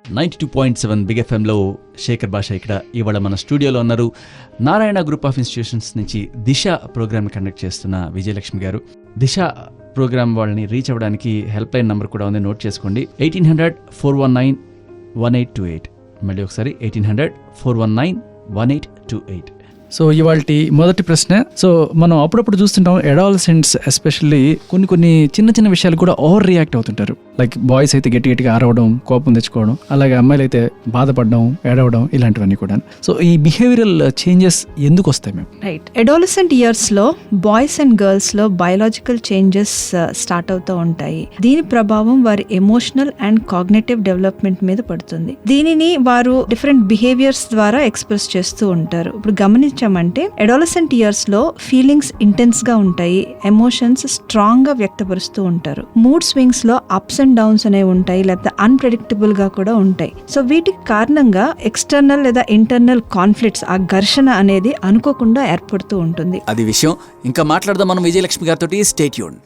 92.7 big ఎఫ్ఎంలో Shekhar భాష ఇక్కడ ఇవాళ మన స్టూడియోలో ఉన్నారు. నారాయణ గ్రూప్ ఆఫ్ ఇన్స్టిట్యూషన్స్ నుంచి దిశ ప్రోగ్రామ్ కండక్ట్ చేస్తున్న విజయలక్ష్మి గారు. దిశ ప్రోగ్రామ్ వాళ్ళని రీచ్ అవ్వడానికి హెల్ప్ లైన్ నెంబర్ కూడా ఉంది, నోట్ చేసుకోండి. 1800-419-1828. మళ్ళీ ఒకసారి 1800-419-1828. సో ఇవాల్టి మొదటి ప్రశ్న. సో మనం అప్పుడప్పుడు చూస్తుంటాం అడాలసెంట్స్ ఎస్పెషల్లీ కొన్ని చిన్న చిన్న విషయాలు కూడా ఓవర్ రియాక్ట్ అవుతుంటారు. లైక్ బాయ్స్ అయితే గట్టిగా అరవడం, కోపం తెచ్చుకోవడం, అలాగే అమ్మాయిలు అయితే బాధపడడం, ఏడవడం, ఇలాంటివన్నీ కూడా. సో ఈ బిహేవియరల్ చేంజెస్ ఎందుకు వస్తాయి మేము? రైట్, అడాలసెంట్ ఇయర్స్ లో బాయ్స్ అండ్ గర్ల్స్ లో బయోలాజికల్ చేంజెస్ స్టార్ట్ అవుతూ ఉంటాయి. దీని ప్రభావం వారి ఎమోషనల్ అండ్ కాగ్నిటివ్ డెవలప్మెంట్ మీద పడుతుంది. దీనిని వారు డిఫరెంట్ బిహేవియర్స్ ద్వారా ఎక్స్ప్రెస్ చేస్తూ ఉంటారు. ఇప్పుడు గమనించామంటే అడాలసెంట్ ఇయర్స్ లో ఫీలింగ్స్ ఇంటెన్స్ గా ఉంటాయి, ఎమోషన్స్ స్ట్రాంగ్ గా వ్యక్తపరుస్తూ ఉంటారు. మూడ్ స్వింగ్స్ లో అప్స్ అండ్ డౌన్స్ అనేవి ఉంటాయి, లేకపోతే అన్ప్రెడిక్టబుల్ గా కూడా ఉంటాయి. సో వీటికి కారణంగా ఎక్స్టర్నల్ లేదా ఇంటర్నల్ కాన్ఫ్లిక్ట్స్, ఆ ఘర్షణ అనేది అనుకోకుండా ఏర్పడుతూ ఉంటుంది. అది విషయం ఇంకా మాట్లాడదాం మనం విజయలక్ష్మి గారితో. Stay tuned.